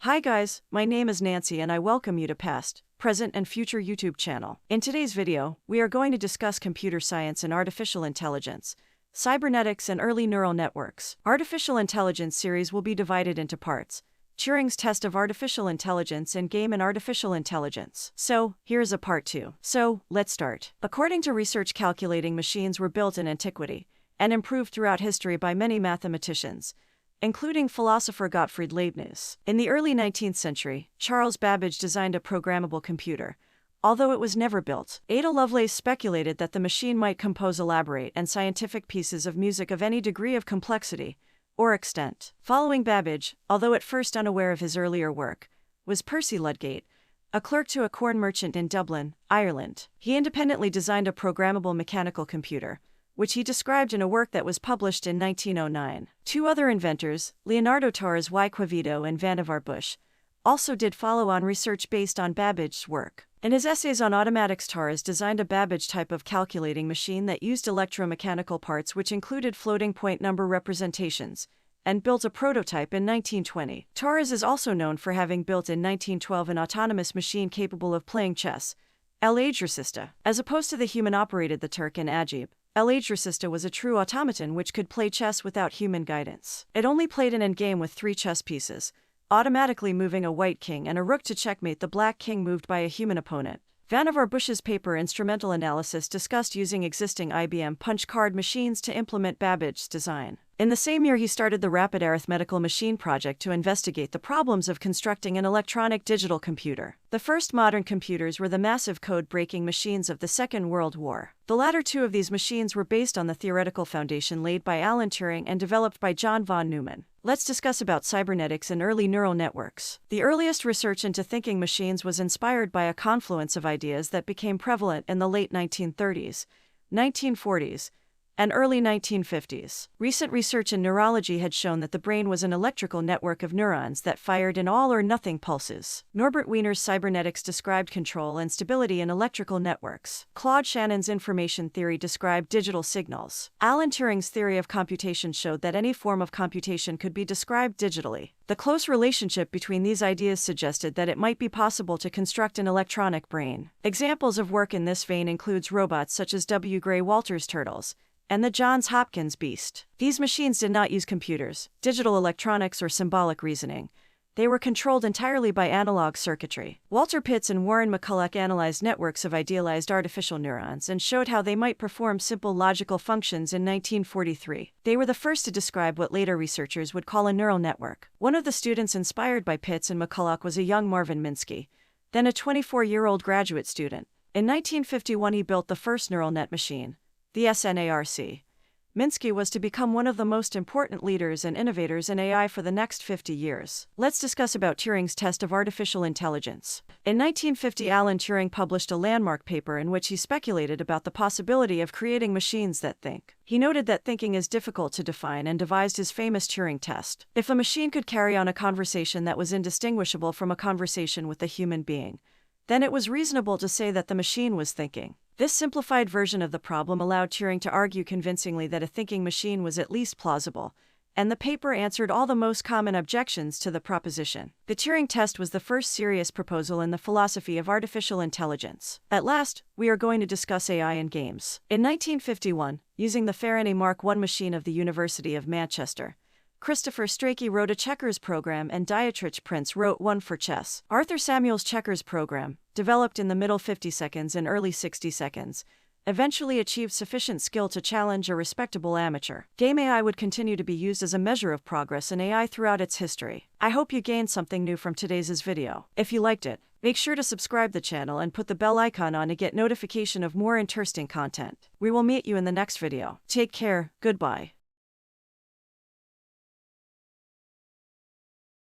Hi guys, my name is Nancy and I welcome you to Past, Present and Future YouTube channel. In today's video, we are going to discuss computer science and artificial intelligence, cybernetics and early neural networks. Artificial intelligence series will be divided into parts: Turing's test of artificial intelligence and game and artificial intelligence. So, here's a part 2. So, let's start. According to research, calculating machines were built in antiquity and improved throughout history by many mathematicians, including philosopher Gottfried Leibniz. In the early 19th century, Charles Babbage designed a programmable computer, although it was never built. Ada Lovelace speculated that the machine might compose elaborate and scientific pieces of music of any degree of complexity or extent. Following Babbage, although at first unaware of his earlier work, was Percy Ludgate, a clerk to a corn merchant in Dublin, Ireland. He independently designed a programmable mechanical computer, which he described in a work that was published in 1909. Two other inventors, Leonardo Torres y Quevedo and Vannevar Bush, also did follow-on research based on Babbage's work. In his essays on automatics, Torres designed a Babbage type of calculating machine that used electromechanical parts which included floating point number representations, and built a prototype in 1920. Torres is also known for having built in 1912 an autonomous machine capable of playing chess, El Ajdressista. As opposed to the human-operated the Turk and Ajib, El Ajdressista was a true automaton which could play chess without human guidance. It only played an endgame with 3 chess pieces, automatically moving a white king and a rook to checkmate the black king moved by a human opponent. Vannevar Bush's paper Instrumental Analysis discussed using existing IBM punch card machines to implement Babbage's design. In the same year, he started the Rapid Arithmetical Machine project to investigate the problems of constructing an electronic digital computer. The first modern computers were the massive code-breaking machines of the Second World War. The latter two of these machines were based on the theoretical foundation laid by Alan Turing and developed by John von Neumann. Let's discuss about cybernetics and early neural networks. The earliest research into thinking machines was inspired by a confluence of ideas that became prevalent in the late 1930s, 1940s, and early 1950s. Recent research in neurology had shown that the brain was an electrical network of neurons that fired in all-or-nothing pulses. Norbert Wiener's cybernetics described control and stability in electrical networks. Claude Shannon's information theory described digital signals. Alan Turing's theory of computation showed that any form of computation could be described digitally. The close relationship between these ideas suggested that it might be possible to construct an electronic brain. Examples of work in this vein includes robots such as W. Gray Walter's turtles and the Johns Hopkins Beast. These machines did not use computers, digital electronics, or symbolic reasoning. They were controlled entirely by analog circuitry. Walter Pitts and Warren McCulloch analyzed networks of idealized artificial neurons and showed how they might perform simple logical functions in 1943. They were the first to describe what later researchers would call a neural network. One of the students inspired by Pitts and McCulloch was a young Marvin Minsky, then a 24-year-old graduate student. In 1951, he built the first neural net machine, the SNARC. Minsky was to become one of the most important leaders and innovators in AI for the next 50 years. Let's discuss about Turing's test of artificial intelligence. In 1950, Alan Turing published a landmark paper in which he speculated about the possibility of creating machines that think. He noted that thinking is difficult to define and devised his famous Turing test. If a machine could carry on a conversation that was indistinguishable from a conversation with a human being, then it was reasonable to say that the machine was thinking. This simplified version of the problem allowed Turing to argue convincingly that a thinking machine was at least plausible, and the paper answered all the most common objections to the proposition. The Turing test was the first serious proposal in the philosophy of artificial intelligence. At last, we are going to discuss AI in games. In 1951, using the Faraday Mark I machine of the University of Manchester, Christopher Strachey wrote a checkers program and Dietrich Prince wrote one for chess. Arthur Samuel's checkers program, developed in the middle 50 seconds and early 60 seconds, eventually achieved sufficient skill to challenge a respectable amateur. Game AI would continue to be used as a measure of progress in AI throughout its history. I hope you gained something new from today's video. If you liked it, make sure to subscribe the channel and put the bell icon on to get notification of more interesting content. We will meet you in the next video. Take care, goodbye.